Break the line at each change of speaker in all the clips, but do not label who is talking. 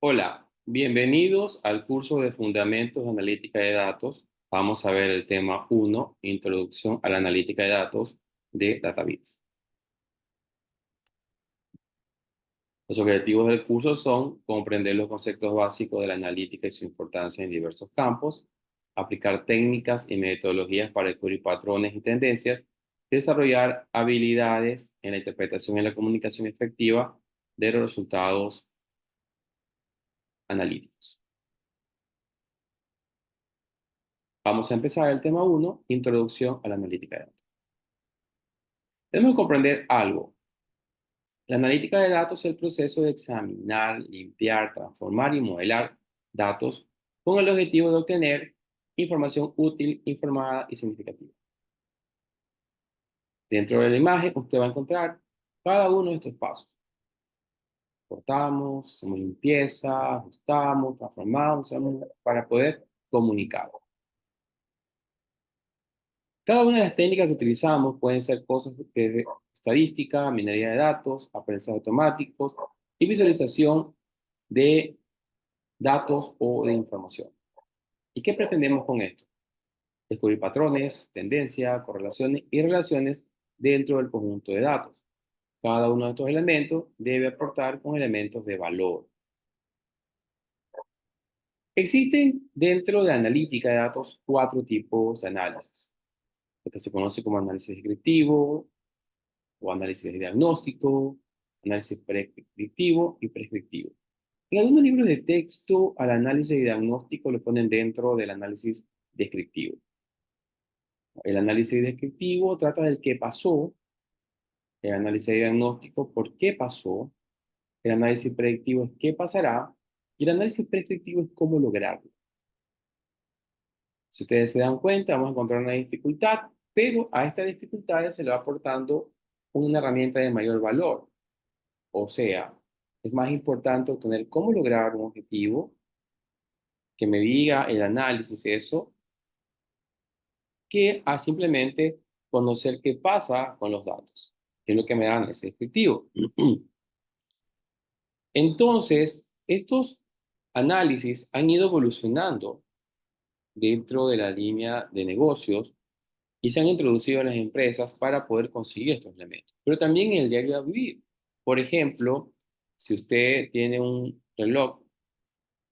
Hola, bienvenidos al curso de Fundamentos de Analítica de Datos. Vamos a ver el tema 1, Introducción a la Analítica de Datos de DataBits. Los objetivos del curso son comprender los conceptos básicos de la analítica y su importancia en diversos campos, aplicar técnicas y metodologías para descubrir patrones y tendencias, desarrollar habilidades en la interpretación y la comunicación efectiva de los resultados analíticos. Vamos a empezar el tema 1, Introducción a la Analítica de Datos. Debemos comprender algo. La analítica de datos es el proceso de examinar, limpiar, transformar y modelar datos con el objetivo de obtener información útil, informada y significativa. Dentro de la imagen usted va a encontrar cada uno de estos pasos. Cortamos, hacemos limpieza, ajustamos, transformamos, para poder comunicar. Cada una de las técnicas que utilizamos pueden ser cosas desde estadística, minería de datos, aprendizaje automáticos y visualización de datos o de información. ¿Y qué pretendemos con esto? Descubrir patrones, tendencias, correlaciones y relaciones dentro del conjunto de datos. Cada uno de estos elementos debe aportar con elementos de valor. Existen dentro de la analítica de datos cuatro tipos de análisis. Lo que se conoce como análisis descriptivo, o análisis de diagnóstico, análisis predictivo y prescriptivo. En algunos libros de texto, al análisis de diagnóstico lo ponen dentro del análisis descriptivo. El análisis descriptivo trata del qué pasó, el análisis de diagnóstico por qué pasó, el análisis predictivo es qué pasará, y el análisis prescriptivo es cómo lograrlo. Si ustedes se dan cuenta, vamos a encontrar una dificultad, pero a esta dificultad se le va aportando una herramienta de mayor valor. O sea, es más importante obtener cómo lograr un objetivo, que me diga el análisis eso, que a simplemente conocer qué pasa con los datos, que es lo que me dan ese descriptivo. Entonces, estos análisis han ido evolucionando dentro de la línea de negocios y se han introducido en las empresas para poder conseguir estos elementos, pero también en el diario vivir. Por ejemplo, si usted tiene un reloj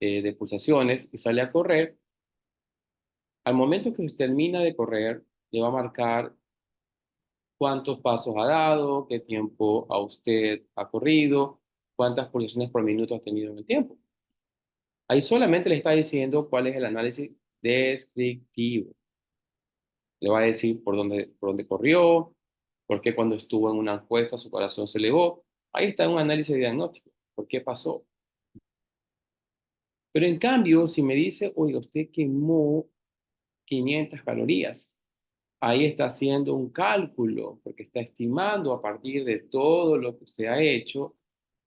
de pulsaciones y sale a correr, al momento que usted termina de correr, le va a marcar cuántos pasos ha dado, qué tiempo a usted ha corrido, cuántas pulsaciones por minuto ha tenido en el tiempo. Ahí solamente le está diciendo cuál es el análisis descriptivo. Le va a decir por dónde corrió, por qué cuando estuvo en una encuesta su corazón se elevó. Ahí está un análisis diagnóstico. ¿Por qué pasó? Pero en cambio, si me dice, oye, usted quemó 500 calorías, ahí está haciendo un cálculo, porque está estimando a partir de todo lo que usted ha hecho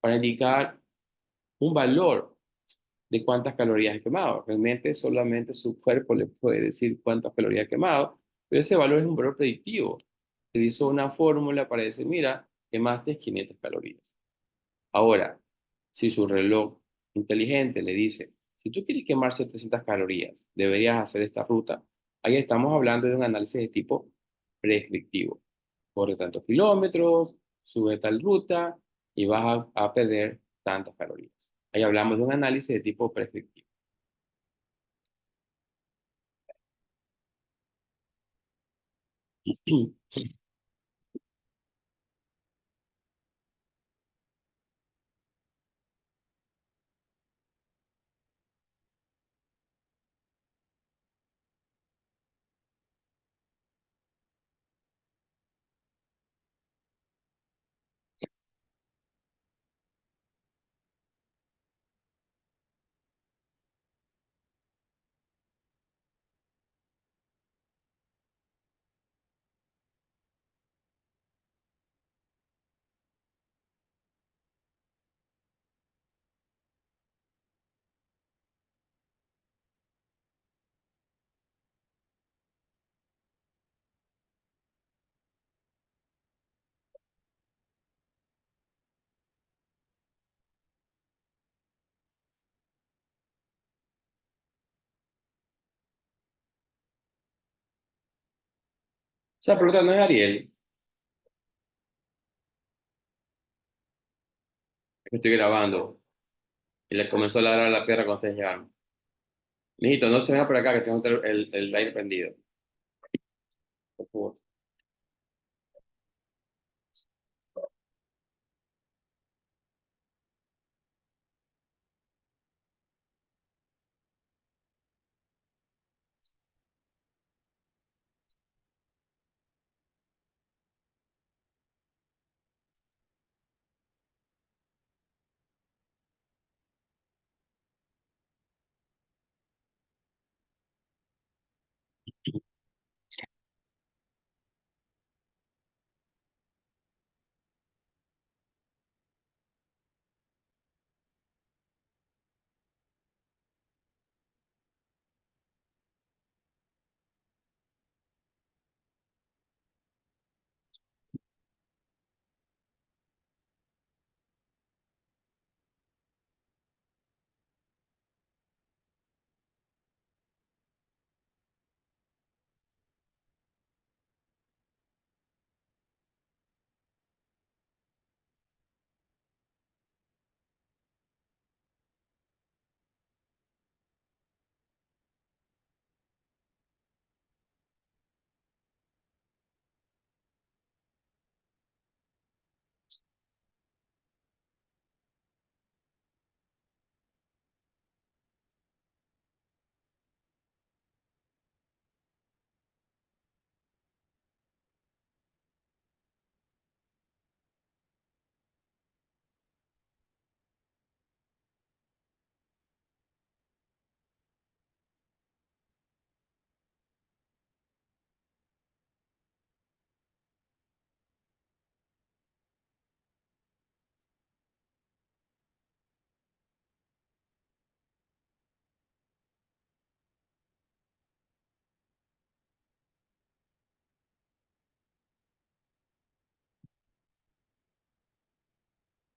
para indicar un valor de cuántas calorías ha quemado. Realmente solamente su cuerpo le puede decir cuántas calorías ha quemado, pero ese valor es un valor predictivo. Se hizo una fórmula para decir, mira, quemaste 500 calorías. Ahora, si su reloj inteligente le dice, si tú quieres quemar 700 calorías, deberías hacer esta ruta, ahí estamos hablando de un análisis de tipo prescriptivo. Corre tantos kilómetros, sube tal ruta y vas a perder tantas calorías. Ahí hablamos de un análisis de tipo prescriptivo. Esa pelota no es Ariel, que estoy grabando. Y le comenzó a ladrar a la perra cuando ustedes llegaron. Mijito, no se venga por acá que tengo el aire prendido. Por favor.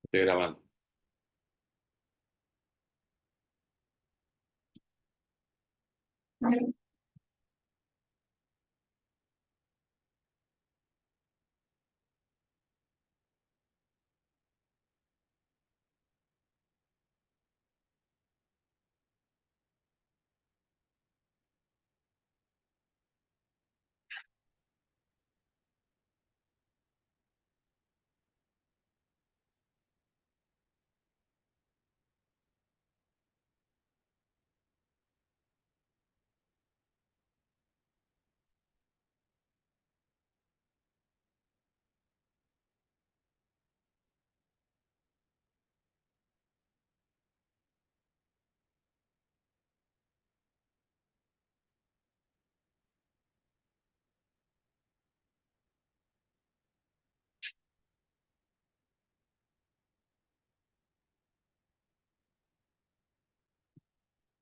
Estoy grabando.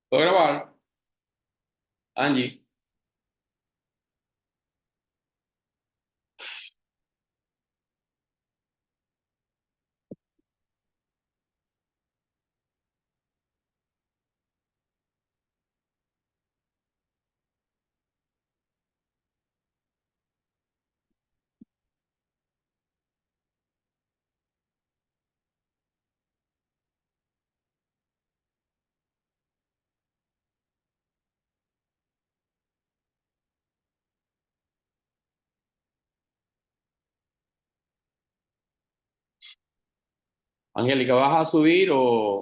¿Puedo grabar? Angie. Angélica, ¿vas a subir o...?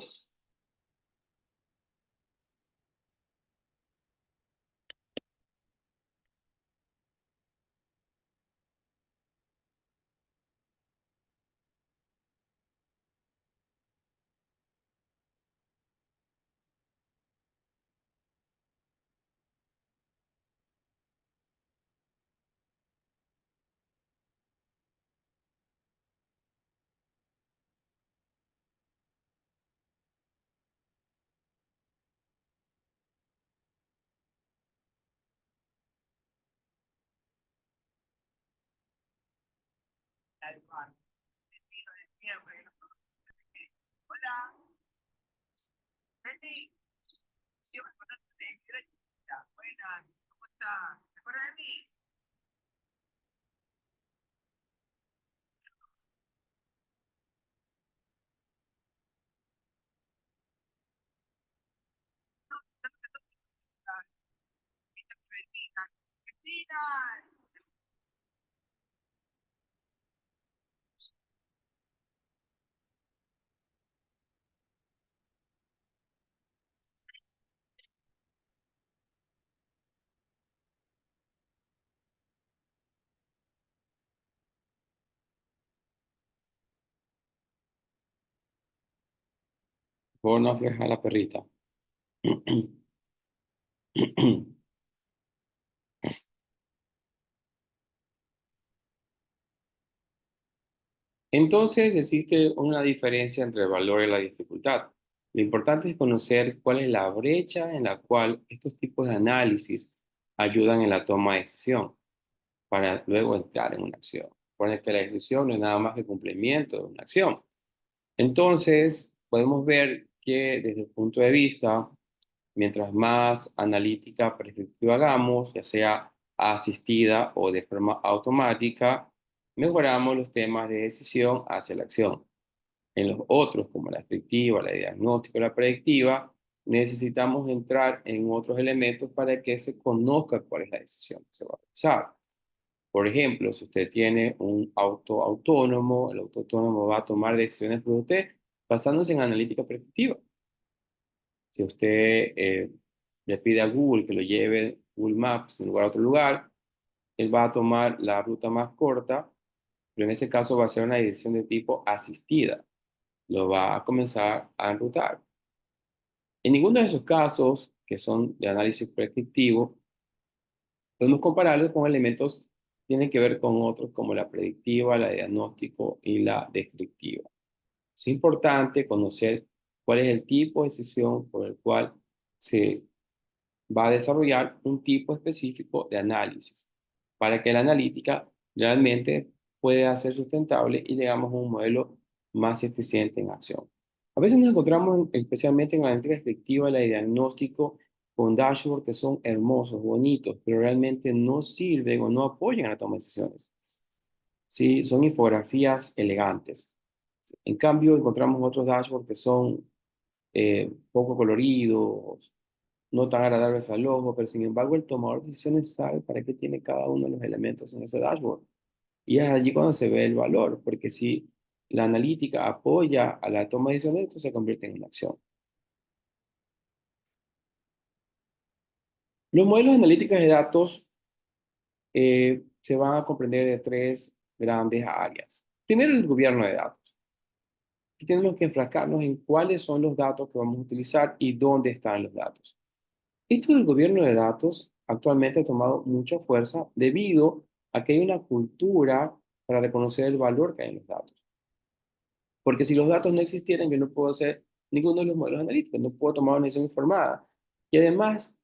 Por no aflojar la perrita. Entonces, existe una diferencia entre el valor y la dificultad. Lo importante es conocer cuál es la brecha en la cual estos tipos de análisis ayudan en la toma de decisión para luego entrar en una acción. Recuerden que la decisión no es nada más que cumplimiento de una acción. Entonces, podemos ver que desde el punto de vista, mientras más analítica prescriptiva hagamos, ya sea asistida o de forma automática, mejoramos los temas de decisión hacia la acción. En los otros, como la afectiva, la diagnóstica, la predictiva, necesitamos entrar en otros elementos para que se conozca cuál es la decisión que se va a realizar. Por ejemplo, si usted tiene un auto autónomo, el auto autónomo va a tomar decisiones por usted basándose en analítica predictiva. Si usted le pide a Google que lo lleve Google Maps en lugar a otro lugar, él va a tomar la ruta más corta, pero en ese caso va a ser una decisión de tipo asistida. Lo va a comenzar a enrutar. En ninguno de esos casos, que son de análisis predictivo, podemos compararlos con elementos que tienen que ver con otros como la predictiva, la diagnóstico y la descriptiva. Es importante conocer cuál es el tipo de decisión por el cual se va a desarrollar un tipo específico de análisis para que la analítica realmente pueda ser sustentable y llegamos a un modelo más eficiente en acción. A veces nos encontramos, especialmente en la analítica efectiva, la de diagnóstico, con dashboards que son hermosos, bonitos, pero realmente no sirven o no apoyan a la toma de decisiones. Sí, son infografías elegantes. En cambio, encontramos otros dashboards que son poco coloridos, no tan agradables al ojo, pero sin embargo el tomador de decisiones sabe para qué tiene cada uno de los elementos en ese dashboard. Y es allí cuando se ve el valor, porque si la analítica apoya a la toma de decisiones, esto se convierte en una acción. Los modelos analíticos de datos se van a comprender de tres grandes áreas. Primero, el gobierno de datos. Aquí tenemos que enfrascarnos en cuáles son los datos que vamos a utilizar y dónde están los datos. Esto del gobierno de datos actualmente ha tomado mucha fuerza debido a que hay una cultura para reconocer el valor que hay en los datos. Porque si los datos no existieran, yo no puedo hacer ninguno de los modelos analíticos, no puedo tomar una decisión informada. Y además,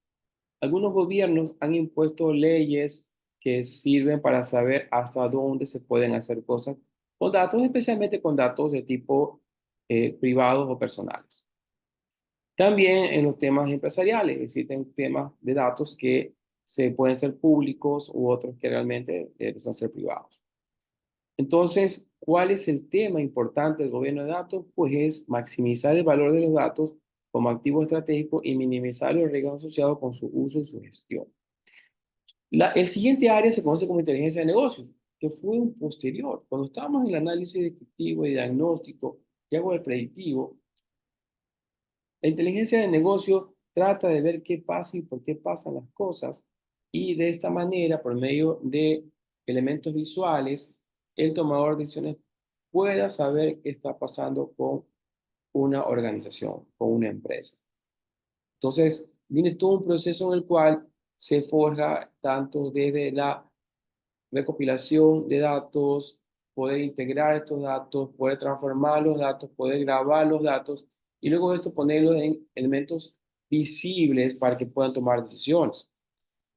algunos gobiernos han impuesto leyes que sirven para saber hasta dónde se pueden hacer cosas con datos, especialmente con datos de tipo privados o personales. También en los temas empresariales existen temas de datos que se pueden ser públicos u otros que realmente son ser privados. Entonces, ¿cuál es el tema importante del gobierno de datos? Pues es maximizar el valor de los datos como activo estratégico y minimizar los riesgos asociados con su uso y su gestión. El siguiente área se conoce como inteligencia de negocios, que fue un posterior. Cuando estábamos en el análisis descriptivo y diagnóstico y hago el predictivo, la inteligencia de negocio trata de ver qué pasa y por qué pasan las cosas y de esta manera, por medio de elementos visuales, el tomador de decisiones pueda saber qué está pasando con una organización, con una empresa. Entonces, viene todo un proceso en el cual se forja tanto desde la recopilación de datos, poder integrar estos datos, poder transformar los datos, poder grabar los datos y luego esto ponerlos en elementos visibles para que puedan tomar decisiones.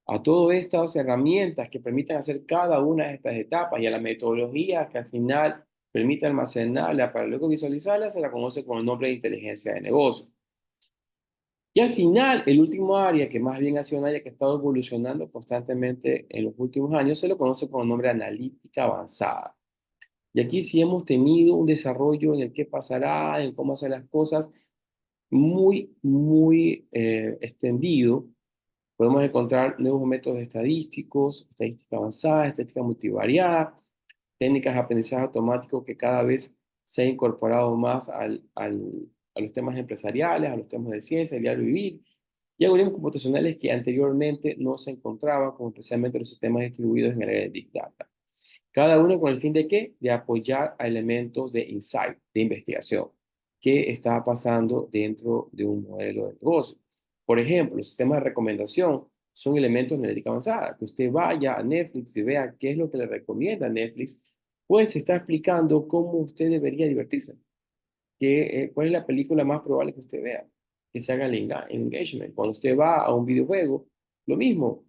A todas estas herramientas que permitan hacer cada una de estas etapas y a la metodología que al final permite almacenarla para luego visualizarla, se la conoce con el nombre de inteligencia de negocio. Y al final, el último área, que más bien ha sido un área que ha estado evolucionando constantemente en los últimos años, se lo conoce con el nombre de analítica avanzada. Y aquí sí hemos tenido un desarrollo en el qué pasará, en cómo hacer las cosas, muy extendido, Podemos encontrar nuevos métodos estadísticos, estadística avanzada, estadística multivariada, técnicas de aprendizaje automático que cada vez se han incorporado más a los temas empresariales, a los temas de ciencia, el diario vivir, y algoritmos computacionales que anteriormente no se encontraban, como especialmente los sistemas distribuidos en el área de Big Data. Cada uno con el fin de qué? De apoyar a elementos de insight, de investigación, que está pasando dentro de un modelo de negocio. Por ejemplo, los sistemas de recomendación son elementos de analítica avanzada. Que usted vaya a Netflix y vea qué es lo que le recomienda Netflix, pues se está explicando cómo usted debería divertirse. ¿Cuál es la película más probable que usted vea? Que se haga el engagement. Cuando usted va a un videojuego, lo mismo,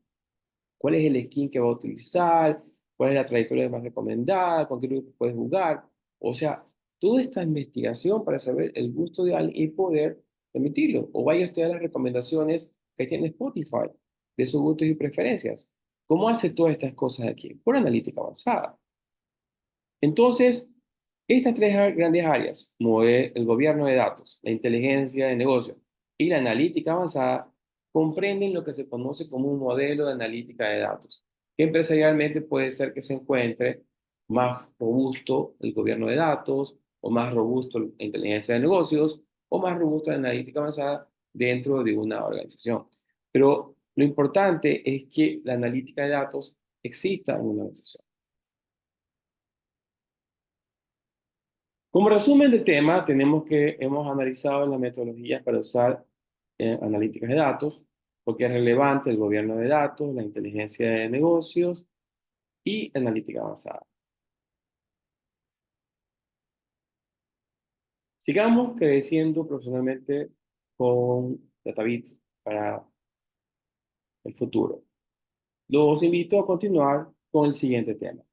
cuál es el skin que va a utilizar, cuál es la trayectoria más recomendada, con qué grupo puedes jugar. O sea, toda esta investigación para saber el gusto de alguien y poder permitirlo. O vaya usted a las recomendaciones que tiene Spotify de sus gustos y preferencias. ¿Cómo hace todas estas cosas aquí? Por analítica avanzada. Entonces, estas tres grandes áreas, como el gobierno de datos, la inteligencia de negocio y la analítica avanzada, comprenden lo que se conoce como un modelo de analítica de datos, que empresarialmente puede ser que se encuentre más robusto el gobierno de datos, o más robusto la inteligencia de negocios, o más robusta la analítica avanzada dentro de una organización. Pero lo importante es que la analítica de datos exista en una organización. Como resumen del tema, hemos analizado las metodologías para usar analíticas de datos, porque es relevante el gobierno de datos, la inteligencia de negocios y analítica avanzada. Sigamos creciendo profesionalmente con DataBit para el futuro. Los invito a continuar con el siguiente tema.